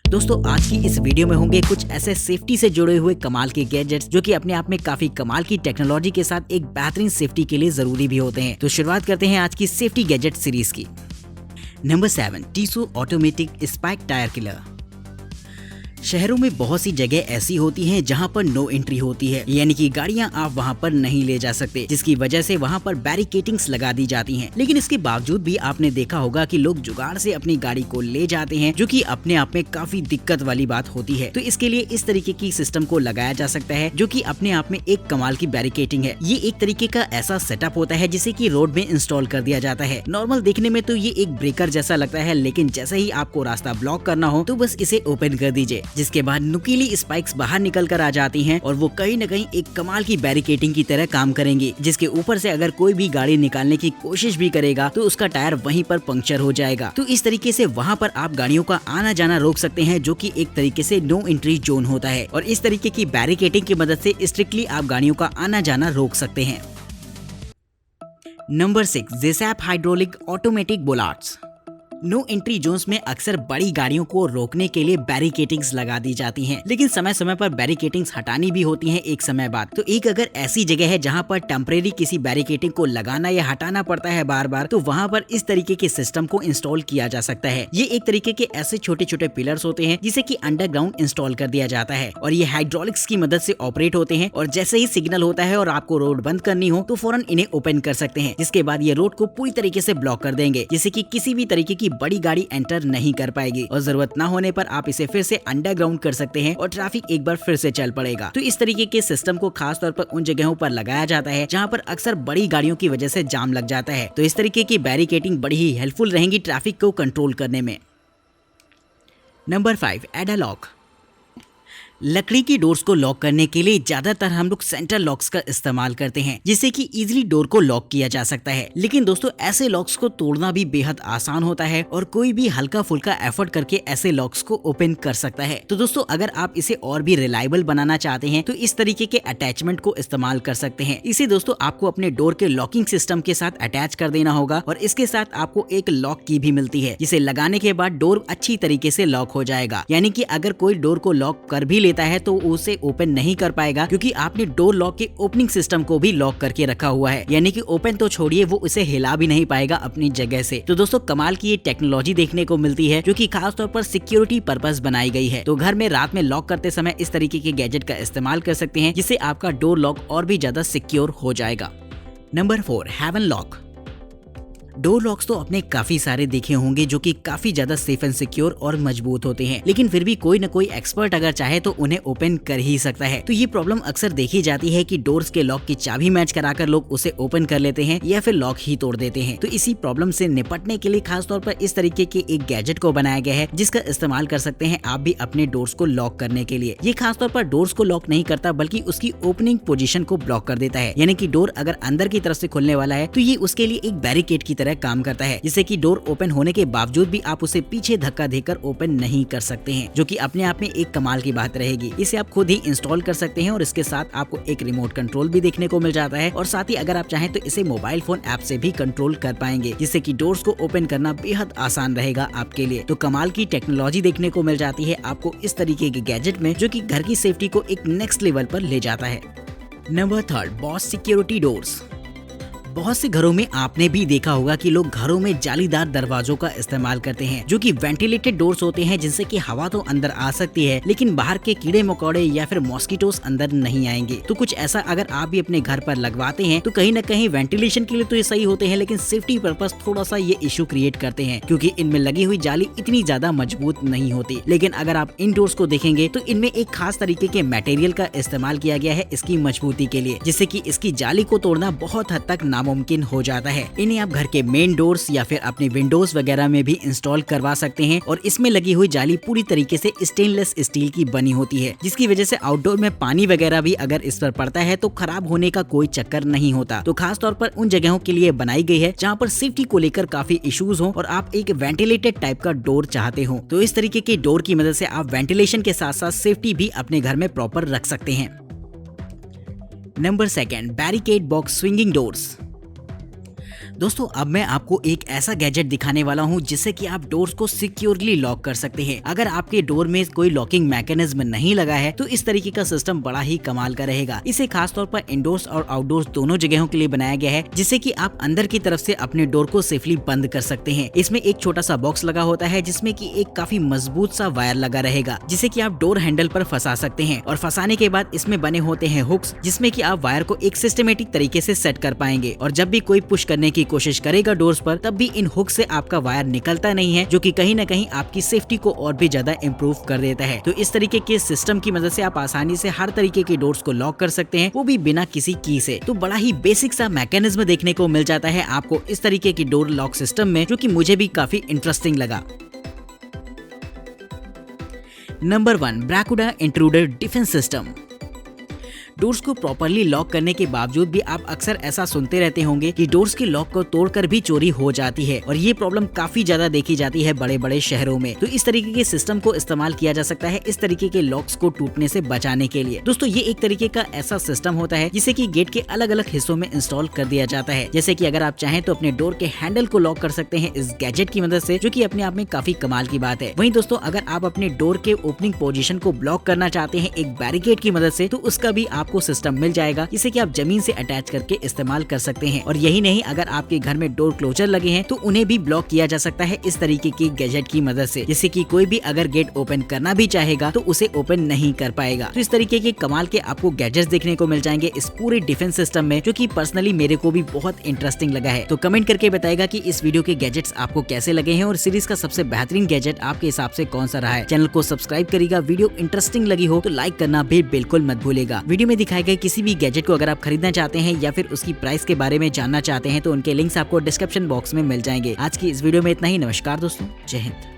दोस्तों आज की इस वीडियो में होंगे कुछ ऐसे सेफ्टी से जुड़े हुए कमाल के गैजेट्स जो कि अपने आप में काफी कमाल की टेक्नोलॉजी के साथ एक बेहतरीन सेफ्टी के लिए जरूरी भी होते हैं। तो शुरुआत करते हैं आज की सेफ्टी गैजेट सीरीज की। Number 7, tissue automatic spike tyre killer. शहरों में बहुत सी जगह ऐसी होती हैं जहां पर नो एंट्री होती है, यानी कि गाड़ियां आप वहां पर नहीं ले जा सकते, जिसकी वजह से वहां पर बैरिकेटिंग्स लगा दी जाती हैं। लेकिन इसके बावजूद भी आपने देखा होगा कि लोग जुगाड़ से अपनी गाड़ी को ले जाते हैं, जो कि अपने आप में काफी दिक्कत वाली बात होती है। तो इसके लिए इस तरीके की सिस्टम को लगाया जा सकता है, जो कि अपने आप में एक कमाल की बैरिकेटिंग है। ये एक तरीके का ऐसा सेटअप होता है जिसे कि रोड में इंस्टॉल कर दिया जाता है। नॉर्मल देखने में तो ये एक ब्रेकर जैसा लगता है, लेकिन जैसे ही आपको रास्ता ब्लॉक करना हो तो बस इसे ओपन कर दीजिए, जिसके बाद नुकीली स्पाइक्स बाहर निकल कर आ जाती हैं और वो कहीं न कहीं एक कमाल की बैरिकेटिंग की तरह काम करेंगी, जिसके ऊपर से अगर कोई भी गाड़ी निकालने की कोशिश भी करेगा तो उसका टायर वहीं पर पंक्चर हो जाएगा। तो इस तरीके से वहां पर आप गाड़ियों का आना जाना रोक सकते हैं, जो कि एक तरीके से नो एंट्री जोन होता है। और इस तरीके की बैरिकेटिंग की मदद से स्ट्रिक्टली आप गाड़ियों का आना जाना रोक सकते हैं। नंबर 6, ज़ेसैप hydraulic automatic bollards. No entry zones में अक्सर बड़ी गाड़ियों को रोकने के लिए बैरिकेटिंग्स लगा दी जाती हैं, लेकिन समय समय पर बैरिकेटिंग्स हटानी भी होती हैं एक समय बाद। तो एक अगर ऐसी जगह है जहां पर टेम्परेरी किसी बैरिकेटिंग को लगाना या हटाना पड़ता है बार बार, तो वहां पर इस तरीके के सिस्टम को इंस्टॉल किया जा सकता है। ये एक तरीके के ऐसे छोटे छोटे पिलर्स होते हैं जिसे कि अंडरग्राउंड इंस्टॉल कर दिया जाता है, और ये हाइड्रोलिक्स की मदद से ऑपरेट होते हैं। और जैसे ही सिग्नल होता है और आपको रोड बंद करनी हो तो फौरन इन्हें ओपन कर सकते हैं, जिसके बाद ये रोड को पूरी तरीके से ब्लॉक कर देंगे, जिससे कि किसी भी तरीके की बड़ी गाड़ी एंटर नहीं कर पाएगी। और जरूरत ना होने पर आप इसे फिर से अंडरग्राउंड कर सकते हैं और ट्रैफिक एक बार फिर से चल पड़ेगा। तो इस तरीके के सिस्टम को खास तौर पर उन जगहों पर लगाया जाता है जहां पर अक्सर बड़ी गाड़ियों की वजह से जाम लग जाता है। तो इस तरीके की बैरिकेटिंग बड़ी ही हेल्पफुल रहेंगी ट्रैफिक को कंट्रोल करने में। नंबर 5, एडा लॉक। लकड़ी की डोर्स को लॉक करने के लिए ज्यादातर हम लोग सेंटर लॉक्स का इस्तेमाल करते हैं, जिससे कि इजीली डोर को लॉक किया जा सकता है। लेकिन दोस्तों ऐसे लॉक्स को तोड़ना भी बेहद आसान होता है और कोई भी हल्का फुल्का एफर्ट करके ऐसे लॉक्स को ओपन कर सकता है। तो दोस्तों अगर आप इसे और भी रिलायबल बनाना चाहते हैं तो इस तरीके के अटैचमेंट को इस्तेमाल कर सकते हैं। इसे दोस्तों आपको अपने डोर के लॉकिंग सिस्टम के साथ अटैच कर देना होगा, और इसके साथ आपको एक लॉक की भी मिलती है, जिसे लगाने के बाद डोर अच्छी तरीके से लॉक हो जाएगा। यानी कि अगर कोई डोर को लॉक कर भी लेता है तो उसे ओपन नहीं कर पाएगा, क्योंकि आपने डोर लॉक के ओपनिंग सिस्टम को भी लॉक करके रखा हुआ है। यानी कि ओपन तो छोड़िए, वो उसे हिला भी नहीं पाएगा अपनी जगह से। तो दोस्तों कमाल की ये टेक्नोलॉजी देखने को मिलती है, जो कि खास तौर पर सिक्योरिटी पर्पस बनाई गई है। तो घर में रात में लॉक करते समय इस तरीके के गैजेट का इस्तेमाल कर सकते हैं, जिससे आपका डोर लॉक और भी ज्यादा सिक्योर हो जाएगा। Number 4, heaven lock. Door locks तो आपने काफी सारे देखे होंगे जो कि काफी ज्यादा सेफ एंड सिक्योर और मजबूत होते हैं, लेकिन फिर भी कोई न कोई एक्सपर्ट अगर चाहे तो उन्हें ओपन कर ही सकता है। तो ये प्रॉब्लम अक्सर देखी जाती है कि डोर्स के लॉक की चाबी मैच कराकर लोग उसे ओपन कर लेते हैं या फिर लॉक ही तोड़ देते हैं। तो इसी प्रॉब्लम से निपटने के लिए खास तौर पर इस तरीके के एक गैजेट को बनाया गया है, जिसका इस्तेमाल कर सकते हैं आप भी अपने डोर्स को लॉक करने के लिए। ये खास तौर पर डोर्स को लॉक नहीं करता, बल्कि उसकी ओपनिंग पोजीशन को ब्लॉक कर देता है। यानी कि डोर अगर अंदर की तरफ से खुलने वाला है तो ये उसके लिए एक बैरिकेड की तरह काम करता है, जिससे कि डोर ओपन होने के बावजूद भी आप उसे पीछे धक्का देकर ओपन नहीं कर सकते हैं, जो कि अपने आप में एक कमाल की बात रहेगी। इसे आप खुद ही इंस्टॉल कर सकते हैं और इसके साथ आपको एक रिमोट कंट्रोल भी देखने को मिल जाता है, और साथ ही अगर आप चाहें तो इसे मोबाइल फोन ऐप से भी कंट्रोल कर पाएंगे, जिससे कि डोर्स को ओपन करना बेहद आसान रहेगा आपके लिए। तो कमाल की टेक्नोलॉजी देखने को मिल जाती है आपको इस तरीके के गैजेट में, जो कि घर की सेफ्टी को एक नेक्स्ट लेवल पर ले जाता है। Number 3, boss security doors. बहुत से घरों में आपने भी देखा होगा कि लोग घरों में जालीदार दरवाजों का इस्तेमाल करते हैं, जो कि वेंटिलेटेड डोर्स होते हैं, जिनसे कि हवा तो अंदर आ सकती है, लेकिन बाहर के कीड़े मकोड़े या फिर मॉस्किटोस अंदर नहीं आएंगे। तो कुछ ऐसा अगर आप भी अपने घर पर लगवाते हैं तो कहीं न कहीं वेंटिलेशन के लिए तो ये सही होते हैं, लेकिन सेफ्टी पर्पस थोड़ा सा ये इशू क्रिएट करते हैं, क्योंकि इनमें लगी हुई जाली इतनी ज्यादा मजबूत नहीं होती। लेकिन अगर आप इन डोर्स को देखेंगे तो इनमें एक खास तरीके के मटेरियल का इस्तेमाल किया गया है इसकी मजबूती के लिए, जिससे कि इसकी जाली को तोड़ना बहुत हद तक नामुमकिन हो जाता है। इन्हें आप घर के मेन डोर्स या फिर अपने विंडोज वगैरह में भी इंस्टॉल करवा सकते हैं, और इसमें लगी हुई जाली पूरी तरीके से स्टेनलेस स्टील की बनी होती है, जिसकी वजह से आउटडोर में पानी वगैरह भी अगर इस पर पड़ता है तो खराब होने का कोई चक्कर नहीं होता। तो खास तौर पर उन जगहों के लिए बनाई गई है जहाँ पर सेफ्टी को लेकर काफी इश्यूज हो और आप एक वेंटिलेटेड टाइप का डोर चाहते हो। तो इस तरीके के डोर की मदद से आप वेंटिलेशन के साथ साथ सेफ्टी भी अपने घर में प्रॉपर रख सकते हैं। Number 2, barricade box swinging doors. दोस्तों अब मैं आपको एक ऐसा गैजेट दिखाने वाला हूँ जिससे कि आप डोर्स को सिक्योरली लॉक कर सकते हैं। अगर आपके डोर में कोई लॉकिंग मैकेनिज्म नहीं लगा है तो इस तरीके का सिस्टम बड़ा ही कमाल का रहेगा। इसे खासतौर पर इंडोर्स और आउटडोर्स दोनों जगहों के लिए बनाया गया है, जिससे कि आप अंदर की तरफ से अपने डोर को सेफली बंद कर सकते हैं। इसमें एक छोटा सा बॉक्स लगा होता है जिसमें कि एक काफी मजबूत सा वायर लगा रहेगा, जिसे कि आप डोर हैंडल पर फंसा सकते हैं और फंसाने के बाद इसमें बने होते हैं हुक्स, जिसमें कि आप वायर को एक सिस्टमेटिक तरीके से सेट कर पाएंगे। और जब भी कोई पुश करने की कोशिश करेगा डोर्स पर, तब भी इन हुक से आपका वायर निकलता नहीं है, जो कि कहीं ना कहीं आपकी सेफ्टी को और भी ज्यादा इम्प्रूव कर देता है। तो इस तरीके के सिस्टम की मदद से आप आसानी से हर तरीके के डोर्स को लॉक कर सकते हैं, वो भी बिना किसी की से। तो बड़ा ही बेसिक सा मैकेनिज्म देखने को मिल जाता है आपको इस तरीके की डोर लॉक सिस्टम में, जो कि मुझे भी काफी इंटरेस्टिंग लगा। Number 1, Barracuda intruder defence system. Doors को प्रॉपरली लॉक करने के बावजूद भी आप अक्सर ऐसा सुनते रहते होंगे कि डोर्स के लॉक को तोड़कर भी चोरी हो जाती है, और ये प्रॉब्लम काफी ज्यादा देखी जाती है बड़े बड़े शहरों में। तो इस तरीके के सिस्टम को इस्तेमाल किया जा सकता है इस तरीके के लॉक्स को टूटने से बचाने के लिए। दोस्तों ये एक तरीके का ऐसा सिस्टम होता है जिसे कि गेट के अलग अलग हिस्सों में इंस्टॉल कर दिया जाता है। जैसे कि अगर आप चाहें तो अपने डोर के हैंडल को लॉक कर सकते हैं इस गैजेट की मदद से, जो कि अपने आप में काफी कमाल की बात है। वहीं दोस्तों अगर आप अपने डोर के ओपनिंग पोजीशन को ब्लॉक करना चाहते हैं एक बैरिकेड की मदद से, तो उसका भी आपको सिस्टम मिल जाएगा, जिसे कि आप जमीन से अटैच करके इस्तेमाल कर सकते हैं। और यही नहीं, अगर आपके घर में डोर क्लोजर लगे हैं तो उन्हें भी ब्लॉक किया जा सकता है इस तरीके की गैजेट की मदद से, जिससे कि कोई भी अगर गेट ओपन करना भी चाहेगा तो उसे ओपन नहीं कर पाएगा। तो इस तरीके के कमाल के आपको गैजेट्स देखने को मिल जाएंगे इस पूरे डिफेंस सिस्टम में, जो कि पर्सनली मेरे को भी बहुत इंटरेस्टिंग लगा है। तो कमेंट करके बताएगा कि इस वीडियो के गैजेट्स आपको कैसे लगे हैं और सीरीज का सबसे बेहतरीन गैजेट आपके हिसाब से कौन सा रहा है। चैनल को सब्सक्राइब करिएगा, वीडियो इंटरेस्टिंग लगी हो तो लाइक करना भी बिल्कुल मत भूलेगा। वीडियो में दिखाए गए किसी भी गैजेट को अगर आप खरीदना चाहते हैं या फिर उसकी प्राइस के बारे में जानना चाहते हैं तो उनके लिंक्स आपको डिस्क्रिप्शन बॉक्स में मिल जाएंगे। आज की इस वीडियो में इतना ही। नमस्कार दोस्तों, जय हिंद।